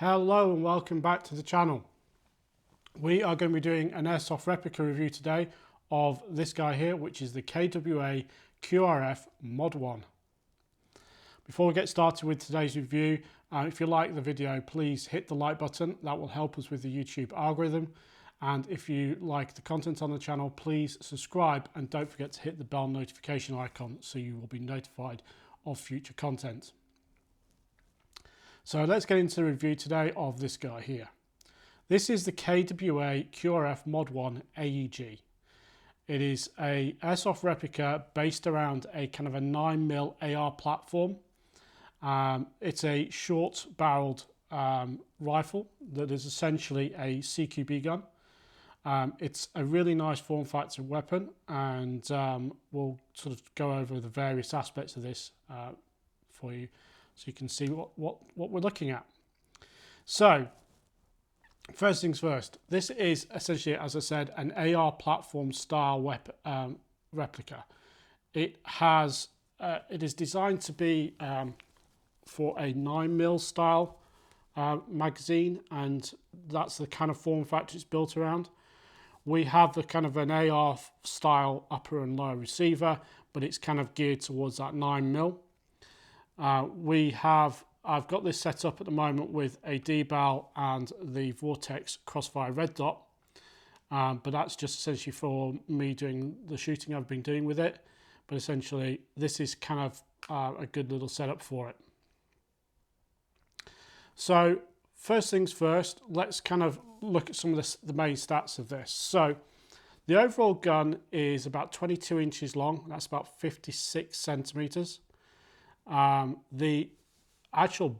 Hello and welcome back to the channel. We are going to be doing an Airsoft replica review today of this guy here, which is the KWA QRF Mod.1. Before we get started with today's review, if you like the video, please hit the like button. That will help us with the YouTube algorithm. And if you like the content on the channel, please subscribe and don't forget to hit the bell notification icon so you will be notified of future content. So let's get into the review today of this guy here. This is the KWA QRF Mod.1 AEG. It is a Airsoft replica based around a kind of a 9mm AR platform. It's a short barreled rifle that is essentially a CQB gun. It's a really nice form factor weapon, and we'll sort of go over the various aspects of this for you, so you can see what we're looking at. So, first things first, this is essentially, as I said, an AR platform style replica. It is designed to be for a 9mm style magazine, and that's the kind of form factor it's built around. We have the kind of an AR style upper and lower receiver, but it's kind of geared towards that 9mm. I've got this set up at the moment with a D-Bal and the Vortex Crossfire red dot, but that's just essentially for me doing the shooting I've been doing with it. But essentially, this is kind of a good little setup for it. So first things first, let's kind of look at some of the main stats of this. So the overall gun is about 22 inches long. That's about 56 centimeters. The actual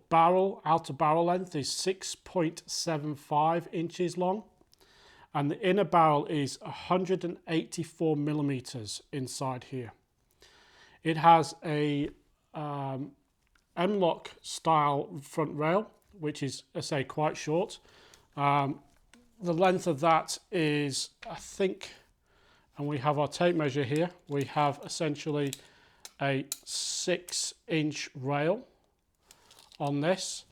outer barrel length is 6.75 inches long, and the inner barrel is 184 millimeters inside here. It has a M-lock style front rail, which is, I say, quite short. The length of that is, I think, and we have our tape measure here, we have essentially a 6-inch rail on this.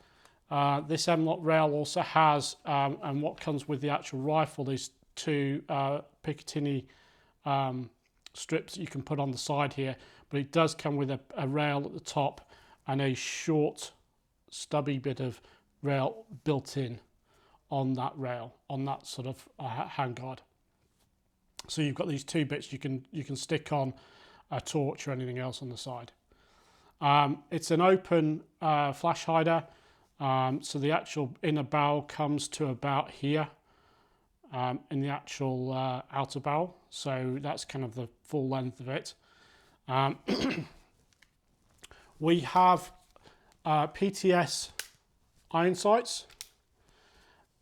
This M-lock rail also has, and what comes with the actual rifle is two Picatinny strips that you can put on the side here, but it does come with a rail at the top and a short stubby bit of rail built in on that rail, on that sort of handguard. So you've got these two bits you can stick on a torch or anything else on the side. It's an open flash hider, so the actual inner barrel comes to about here in the actual outer barrel, so that's kind of the full length of it. We have PTS iron sights.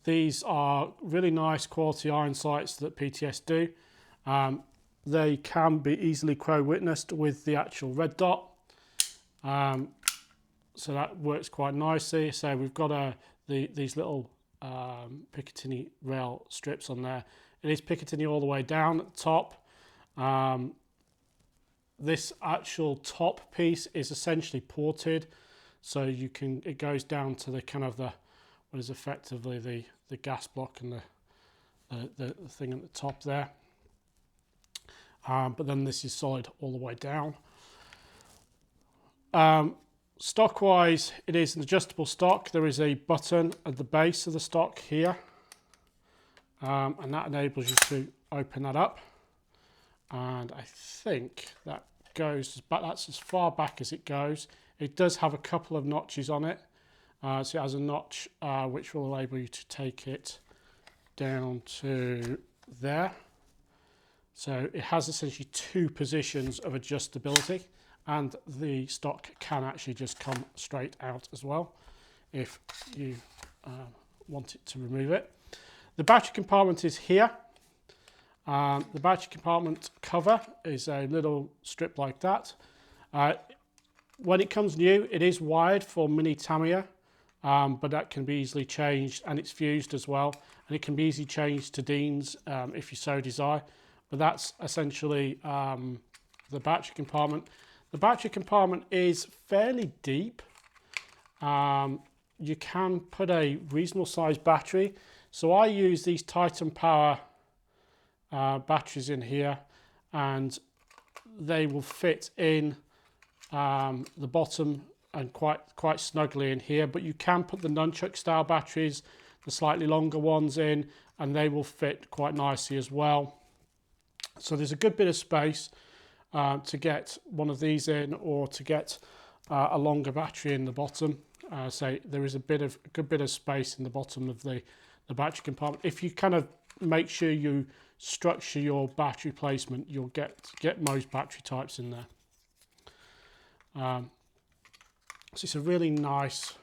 These are really nice quality iron sights that PTS do. They can be easily crow-witnessed with the actual red dot, so that works quite nicely. So we've got these little Picatinny rail strips on there. It is Picatinny all the way down at the top. This actual top piece is essentially ported, so it goes down to the kind of what is effectively the gas block and the thing at the top there. But then this is solid all the way down. Stock wise, it is an adjustable stock. There is a button at the base of the stock here, and that enables you to open that up. And I think that goes, but that's as far back as it goes. It does have a couple of notches on it, so it has a notch which will enable you to take it down to there. So it has essentially two positions of adjustability, and the stock can actually just come straight out as well if you want it to remove it. The battery compartment is here. The battery compartment cover is a little strip like that. When it comes new, it is wired for mini Tamiya, but that can be easily changed, and it's fused as well, and it can be easily changed to Dean's if you so desire. But that's essentially the battery compartment. The battery compartment is fairly deep. you can put a reasonable sized battery. So I use these Titan Power batteries in here, and they will fit in the bottom and quite snugly in here. But you can put the nunchuck style batteries, the slightly longer ones in, and they will fit quite nicely as well. So there's a good bit of space to get one of these in, or to get a longer battery in the bottom. So there is a good bit of space in the bottom of the battery compartment. If you kind of make sure you structure your battery placement, you'll get most battery types in there. So it's a really nice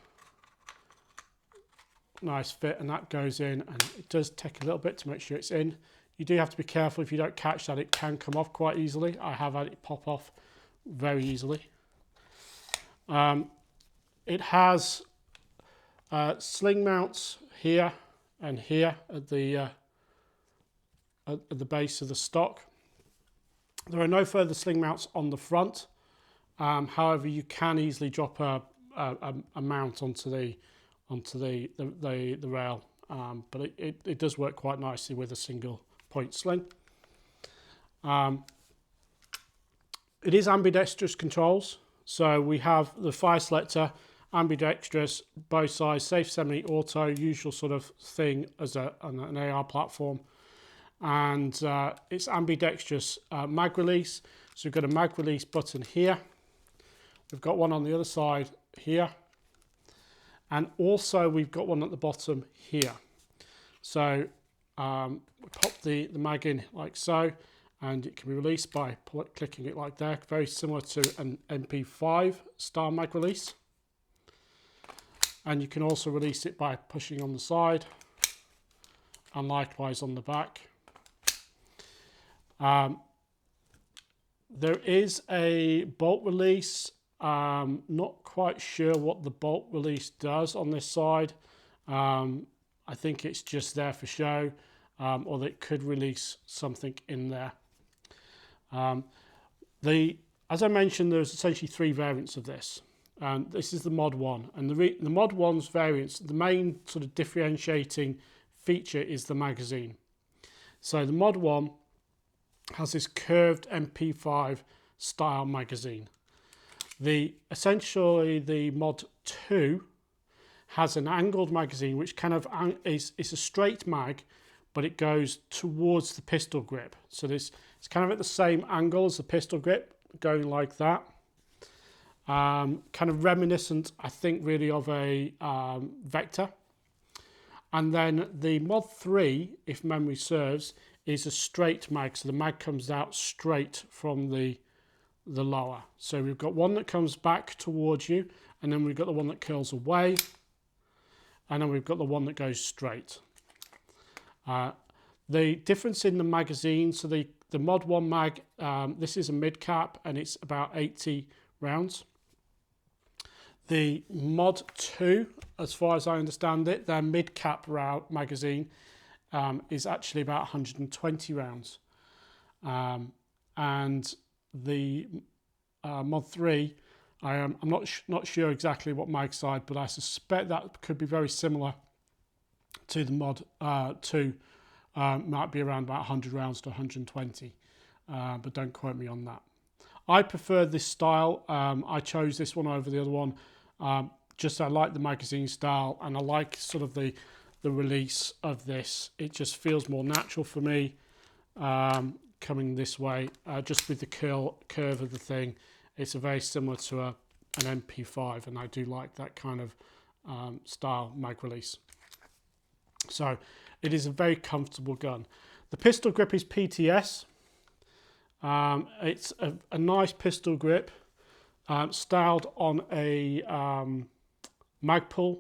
fit, and that goes in, and it does take a little bit to make sure it's in. You do have to be careful. If you don't catch that, it can come off quite easily. I have had it pop off very easily. It has sling mounts here and here at the base of the stock. There are no further sling mounts on the front. However, you can easily drop a mount onto the rail, but it does work quite nicely with a single point sling. It is ambidextrous controls, so we have the fire selector, ambidextrous, both sides, safe, semi-auto, usual sort of thing as an AR platform, and it's ambidextrous mag release. So we've got a mag release button here. We've got one on the other side here, and also we've got one at the bottom here. So we pop the mag in like so, and it can be released by clicking it like that, very similar to an MP5 style mag release. And you can also release it by pushing on the side, and likewise on the back. There is a bolt release. Not quite sure what the bolt release does on this side. I think it's just there for show, or that it could release something in there. As I mentioned, there's essentially 3 variants of this. This is the Mod.1, and the Mod.1's variants, the main sort of differentiating feature is the magazine. So the Mod.1 has this curved MP5 style magazine. Essentially the Mod.2 has an angled magazine, which kind of is a straight mag, but it goes towards the pistol grip. So it's kind of at the same angle as the pistol grip, going like that. Kind of reminiscent, I think, really of a Vector. And then the Mod.3, if memory serves, is a straight mag. So the mag comes out straight from the lower. So we've got one that comes back towards you, and then we've got the one that curls away, and then we've got the one that goes straight. The difference in the magazine, so the Mod.1 mag, this is a mid cap, and it's about 80 rounds. The Mod.2, as far as I understand it, their mid cap magazine is actually about 120 rounds. And the Mod.3, I'm not sure exactly what mag side, but I suspect that could be very similar to the Mod.2. Might be around about 100 rounds to 120, but don't quote me on that. I prefer this style. I chose this one over the other one. Just I like the magazine style, and I like sort of the release of this. It just feels more natural for me, coming this way, just with the curve of the thing. It's very similar to an MP5, and I do like that kind of style mag release. So it is a very comfortable gun. The pistol grip is PTS. It's a nice pistol grip, styled on a Magpul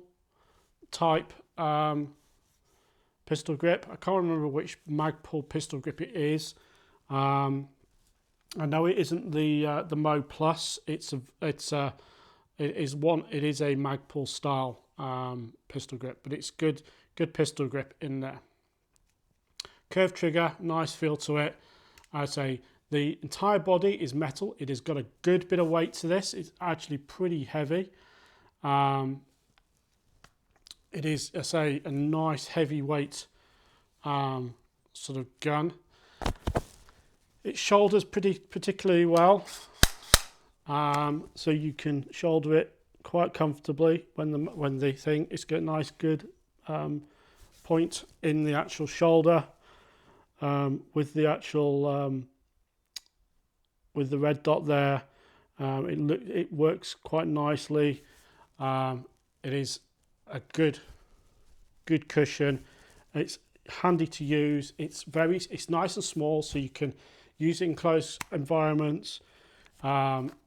type pistol grip. I can't remember which Magpul pistol grip it is. I know it isn't the Mo Plus. It is a Magpul style pistol grip, but it's good pistol grip in there. Curved trigger, nice feel to it. I'd say the entire body is metal. It has got a good bit of weight to this. It's actually pretty heavy. it is, I say, a nice heavyweight sort of gun. It shoulders particularly well, so you can shoulder it quite comfortably when the thing. It's got a nice good point in the actual shoulder with the actual with the red dot there. It works quite nicely. It is a good cushion. It's handy to use. It's nice and small, so you can use it in close environments.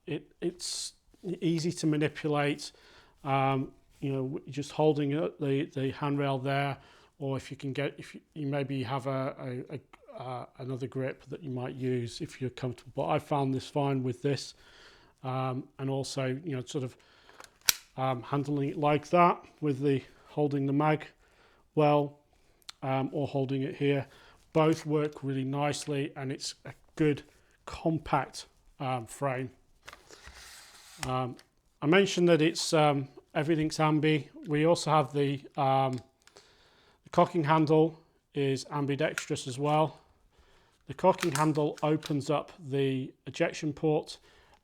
It's easy to manipulate. You know, just holding the handrail there, or if you can you maybe have another grip that you might use if you're comfortable. But I found this fine with this, and also, you know, sort of handling it like that with the holding the mag well, or holding it here. Both work really nicely, and it's a good compact frame. I mentioned that it's everything's ambi. We also have the cocking handle is ambidextrous as well. The cocking handle opens up the ejection port.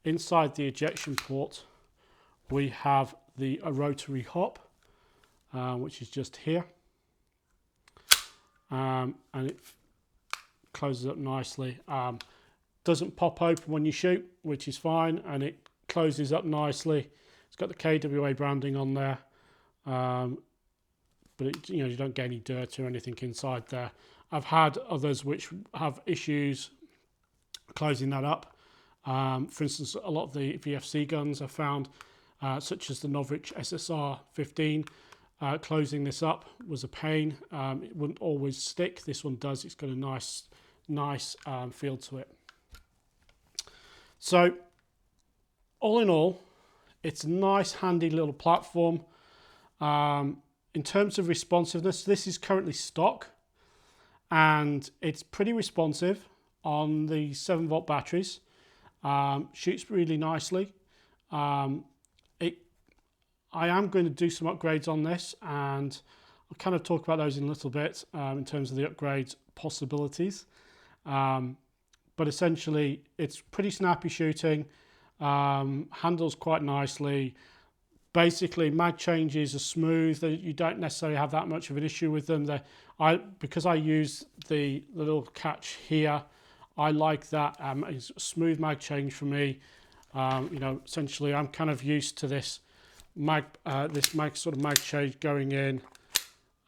Inside the ejection port, we have a rotary hop, which is just here, and it closes up nicely. Doesn't pop open when you shoot, which is fine, and it closes up nicely. It's got the KWA branding on there, but you know, you don't get any dirt or anything inside there. I've had others which have issues closing that up. For instance, a lot of the VFC guns I found, such as the Novich SSR 15, closing this up was a pain. It wouldn't always stick. This one does. It's got a nice feel to it. So all in all, it's a nice handy little platform. In terms of responsiveness, this is currently stock, and it's pretty responsive on the 7-volt batteries. Shoots really nicely. I am going to do some upgrades on this, and I'll kind of talk about those in a little bit in terms of the upgrades possibilities. But essentially, it's pretty snappy shooting, handles quite nicely. Basically, mag changes are smooth. You don't necessarily have that much of an issue with them. Because I use the little catch here, I like that. It's a smooth mag change for me. You know, essentially, I'm kind of used to this mag sort of mag change going in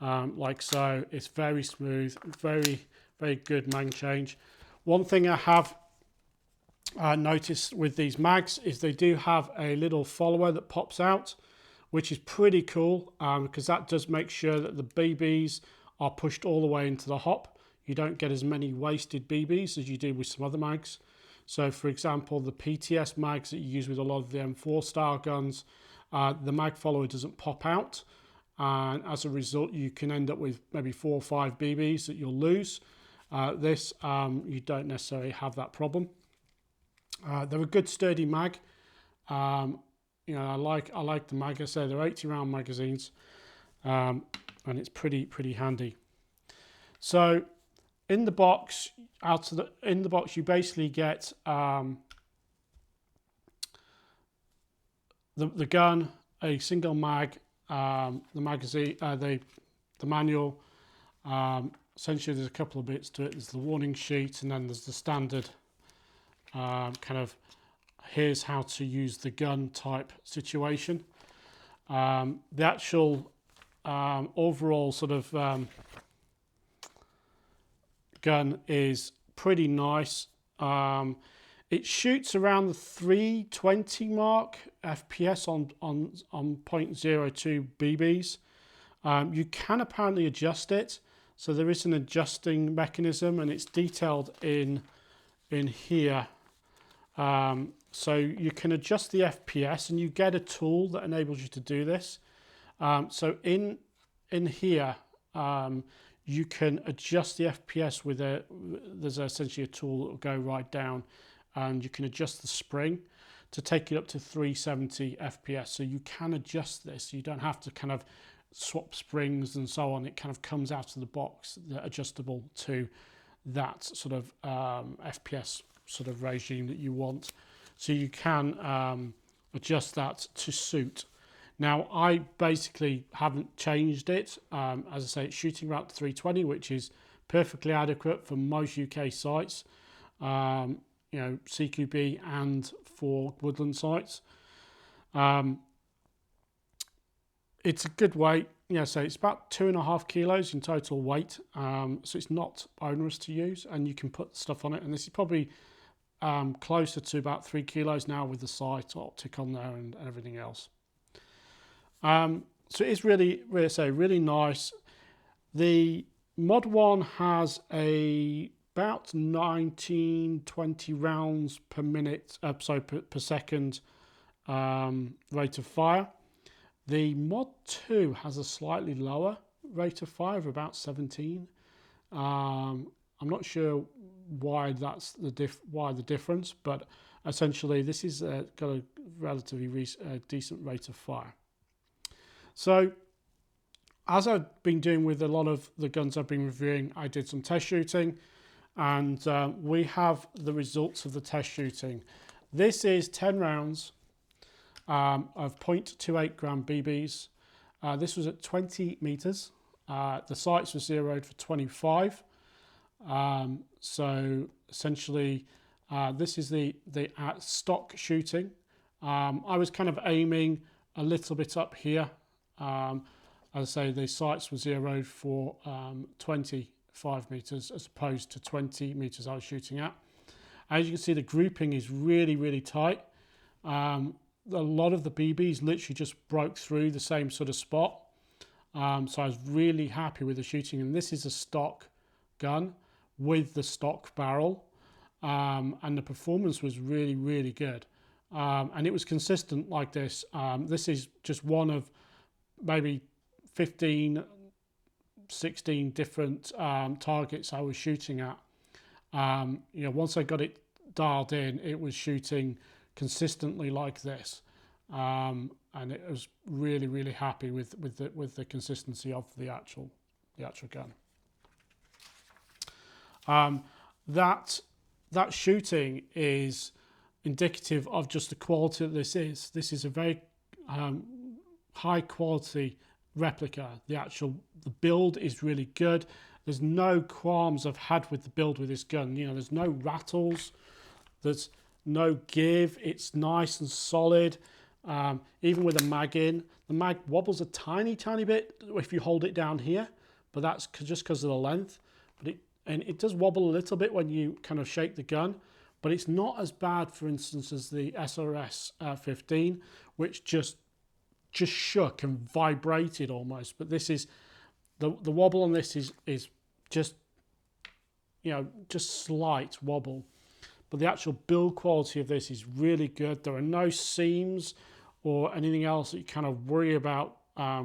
like so. It's very smooth, very good mag change. One thing I have noticed with these mags is they do have a little follower that pops out, which is pretty cool, because that does make sure that the BBs are pushed all the way into the hop. You don't get as many wasted BBs as you do with some other mags. So for example, the PTS mags that you use with a lot of the M4 style guns, the mag follower doesn't pop out, and as a result you can end up with maybe 4 or 5 BBs that you'll lose. You don't necessarily have that problem. They're a good sturdy mag. You know, I like the mag. I say they're 80 round magazines, and it's pretty handy. So in the box, you basically get the gun, a single mag, the magazine, the manual. Essentially, there's a couple of bits to it. There's the warning sheet, and then there's the standard kind of here's how to use the gun type situation. The actual overall sort of gun is pretty nice. It shoots around the 320 mark FPS on 0.02 BBs. You can apparently adjust it. So there is an adjusting mechanism, and it's detailed in here. So you can adjust the FPS, and you get a tool that enables you to do this. So in here, you can adjust the FPS with there's essentially a tool that will go right down, and you can adjust the spring to take it up to 370 FPS. So you can adjust this. You don't have to kind of swap springs and so on. It kind of comes out of the box, adjustable to that sort of FPS sort of regime that you want. So you can adjust that to suit. Now, I basically haven't changed it. As I say, it's shooting around 320, which is perfectly adequate for most UK sites, you know, CQB and for woodland sites. It's a good weight. Yeah, so it's about 2.5 kilos in total weight. So it's not onerous to use, and you can put stuff on it. And this is probably closer to about 3 kilos now with the sight optic on there and everything else. So it's really nice. The Mod.1 has about 19-20 rounds per minute, per second rate of fire. The Mod.2 has a slightly lower rate of fire of about 17. I'm not sure why that's the difference, but essentially this is got a relatively decent rate of fire. So, as I've been doing with a lot of the guns I've been reviewing, I did some test shooting, and we have the results of the test shooting. This is 10 rounds of 0.28 gram BBs. This was at 20 meters. The sights were zeroed for 25. So essentially, this is the stock shooting. I was kind of aiming a little bit up here. As I say, the sights were zeroed for 25 meters as opposed to 20 meters I was shooting at. As you can see, the grouping is really tight. A lot of the BBs literally just broke through the same sort of spot. So I was really happy with the shooting, and this is a stock gun with the stock barrel, and the performance was really good, and it was consistent like this. This is just one of maybe 15, 16 different targets I was shooting at. You know, once I got it dialed in, it was shooting consistently like this, and it was really happy with the consistency of the actual gun. That shooting is indicative of just the quality that this is. This is a very high quality replica. The build is really good. There's no qualms I've had with the build with this gun. You know, there's no rattles, there's no give. It's nice and solid. Even with a mag in, the mag wobbles a tiny bit if you hold it down here, but that's just because of the length. But it does wobble a little bit when you kind of shake the gun, but it's not as bad, for instance, as the SRS 15, which just shook and vibrated almost. But this is the wobble on this is just, you know, just slight wobble. But the actual build quality of this is really good. There are no seams or anything else that you kind of worry about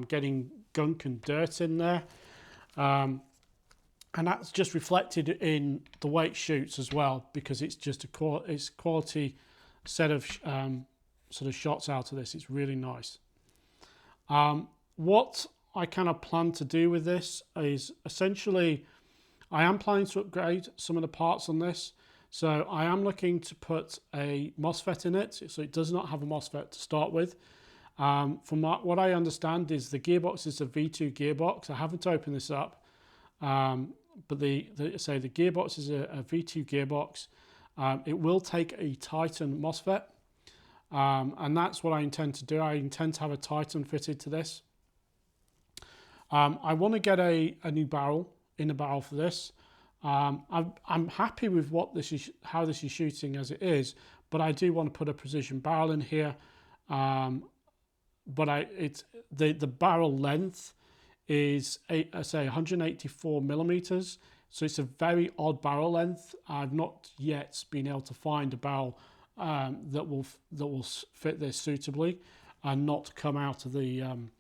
getting gunk and dirt in there. And that's just reflected in the way it shoots as well, because it's just it's quality set of sort of shots out of this. It's really nice. What I kind of plan to do with this is essentially, I am planning to upgrade some of the parts on this. So I am looking to put a MOSFET in it, so it does not have a MOSFET to start with. From what I understand is the gearbox is a V2 gearbox. I haven't opened this up, but the gearbox is a V2 gearbox. It will take a Titan MOSFET, and that's what I intend to do. I intend to have a Titan fitted to this. I want to get a new barrel in the barrel for this. I'm happy with how this is shooting as it is, but I do want to put a precision barrel in here. But the barrel length is I say 184 millimeters, so it's a very odd barrel length. I've not yet been able to find a barrel that will fit this suitably and not come out of the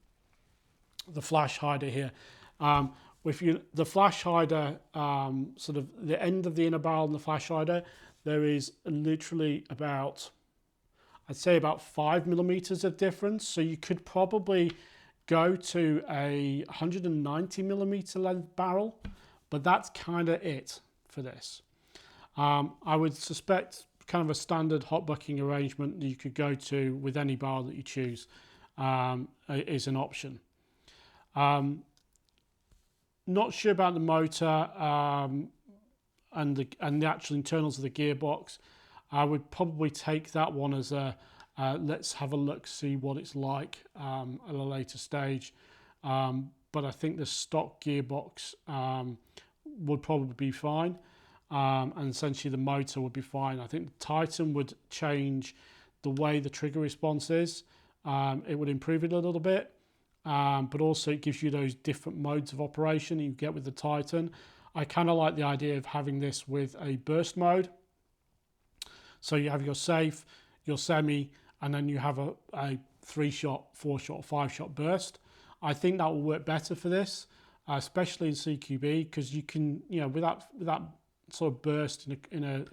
flash hider here. The flash hider, sort of the end of the inner barrel and the flash hider, there is literally about, I'd say about 5 millimeters of difference. So you could probably go to a 190mm length barrel, but that's kind of it for this. I would suspect kind of a standard hot bucking arrangement that you could go to with any barrel that you choose is an option. Not sure about the motor and the actual internals of the gearbox. I would probably take that one as a let's have a look, see what it's like at a later stage. But I think the stock gearbox would probably be fine, and essentially the motor would be fine. I think the Titan would change the way the trigger response is. It would improve it a little bit, but also it gives you those different modes of operation you get with the Titan. I kind of like the idea of having this with a burst mode. So you have your safe, your semi, and then you have a 3-shot, 4-shot, 5-shot burst. I think that will work better for this, especially in CQB, because you can, you know, with that sort of burst in a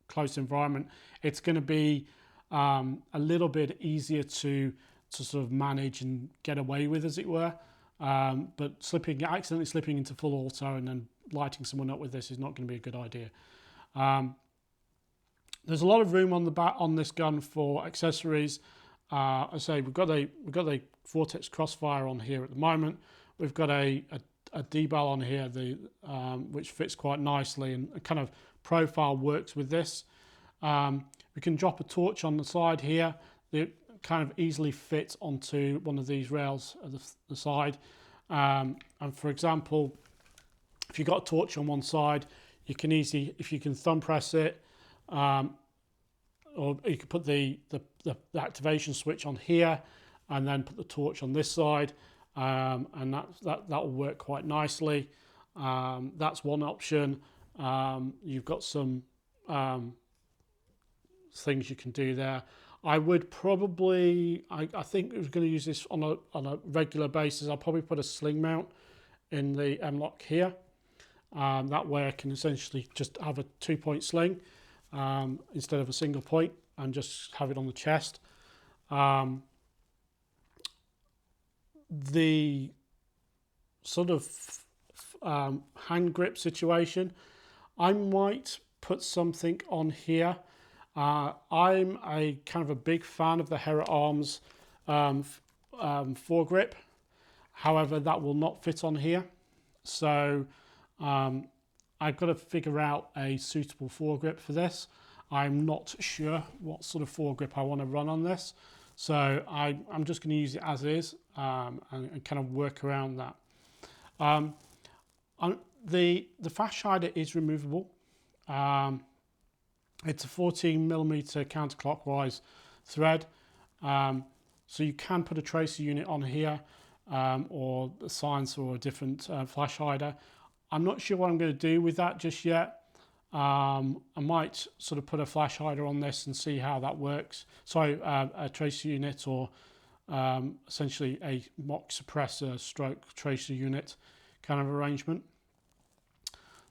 close environment, it's going to be a little bit easier to sort of manage and get away with, as it were. But accidentally slipping into full auto and then lighting someone up with this is not going to be a good idea. There's a lot of room on the back on this gun for accessories. I say we've got a Vortex Crossfire on here at the moment. We've got a D-bal on here, which fits quite nicely and kind of profile works with this. We can drop a torch on the side here. It kind of easily fits onto one of these rails at the side. And for example, if you've got a torch on one side, you can easily, if you can thumb press it, or you could put the activation switch on here and then put the torch on this side, and that will work quite nicely. That's one option. You've got some things you can do there. I would probably, I think I was going to use this on a regular basis. I'll probably put a sling mount in the M-lock here. That way I can essentially just have a 2-point sling instead of a single point, and just have it on the chest. The sort of hand grip situation, I might put something on here. I'm a kind of a big fan of the Hera Arms foregrip. However, that will not fit on here. So I've got to figure out a suitable foregrip for this. I'm not sure what sort of foregrip I want to run on this. So I'm just going to use it as is and kind of work around that. The flash hider is removable. It's a 14mm counterclockwise thread. So you can put a tracer unit on here, or a silencer or a different flash hider. I'm not sure what I'm going to do with that just yet. I might sort of put a flash hider on this and see how that works. Sorry, a tracer unit, or essentially a mock suppressor stroke tracer unit kind of arrangement.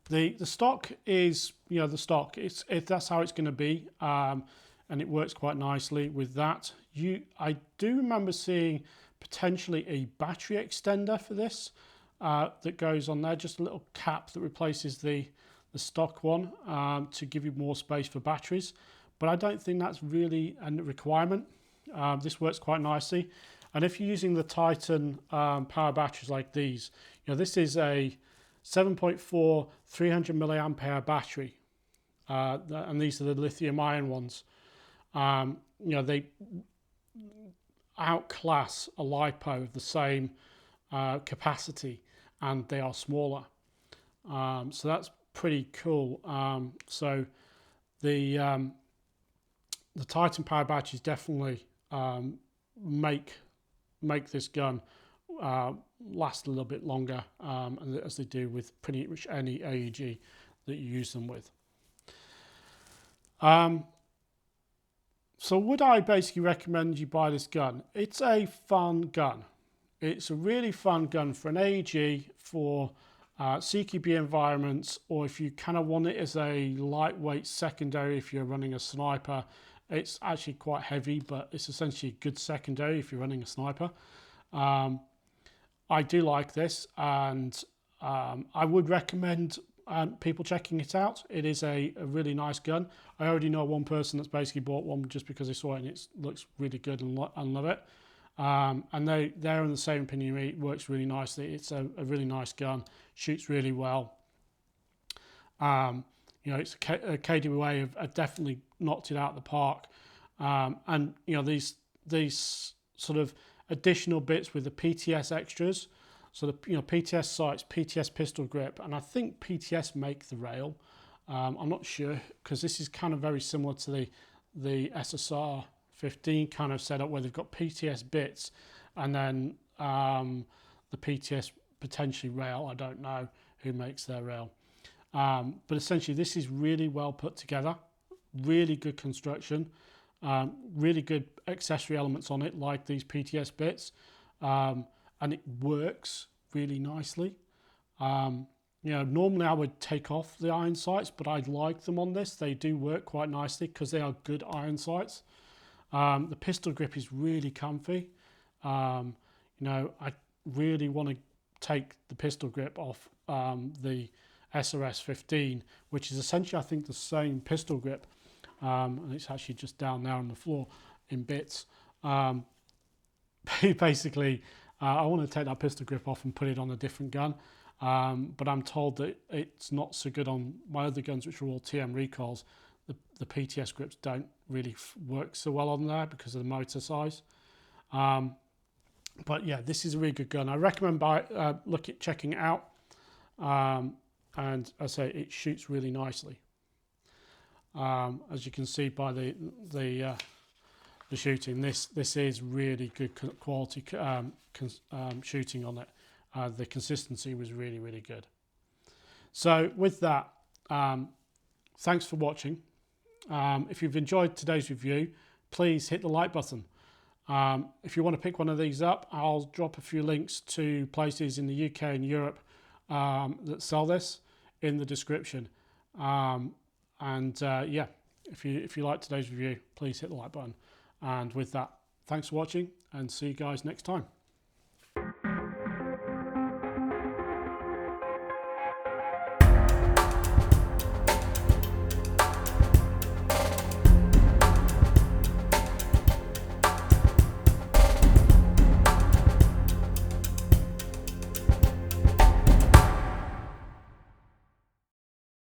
The stock is, you know, the stock. That's how it's going to be, and it works quite nicely with that. I do remember seeing potentially a battery extender for this that goes on there, just a little cap that replaces the stock one to give you more space for batteries. But I don't think that's really a requirement. This works quite nicely, and if you're using the Titan power batteries like these, you know, this is a 7.4 300 milliamp hour battery, and these are the lithium ion ones. You know, they outclass a LiPo of the same capacity, and they are smaller. So that's pretty cool. So the Titan power batteries definitely make this gun last a little bit longer, as they do with pretty much any AEG that you use them with. So would I basically recommend you buy this gun? It's a fun gun. It's a really fun gun for an AEG, for CQB environments, or if you kind of want it as a lightweight secondary if you're running a sniper. It's actually quite heavy, but it's essentially a good secondary if you're running a sniper. I do like this, and I would recommend people checking it out. It is a really nice gun. I already know one person that's basically bought one just because they saw it and it looks really good and love it. And they're in the same opinion. It works really nicely. It's a really nice gun, shoots really well. You know, it's a KWA have definitely knocked it out of the park. And you know, these sort of additional bits with the PTS extras. So the PTS sights, PTS pistol grip, and I think PTS make the rail. I'm not sure, because this is kind of very similar to the SSR 15 kind of setup where they've got PTS bits and then the PTS potentially rail. I don't know who makes their rail. But essentially this is really well put together, really good construction, really good accessory elements on it like these PTS bits, and it works really nicely. You know, normally I would take off the iron sights, but I like them on this. They do work quite nicely because they are good iron sights. The pistol grip is really comfy. You know, I really want to take the pistol grip off the SRS 15, which is essentially, I think, the same pistol grip, and it's actually just down there on the floor in bits. Basically, I want to take that pistol grip off and put it on a different gun, but I'm told that it's not so good on my other guns, which are all TM recoils. The PTS grips don't really work so well on there because of the motor size. But yeah, this is a really good gun. I recommend checking it out. And as I say, it shoots really nicely. As you can see by the shooting, this is really good quality shooting on it. The consistency was really, really good. So with that, thanks for watching. If you've enjoyed today's review, please hit the like button. If you want to pick one of these up, I'll drop a few links to places in the UK and Europe that sell this in the description. Yeah, if you like today's review, please hit the like button. And with that, thanks for watching, and see you guys next time.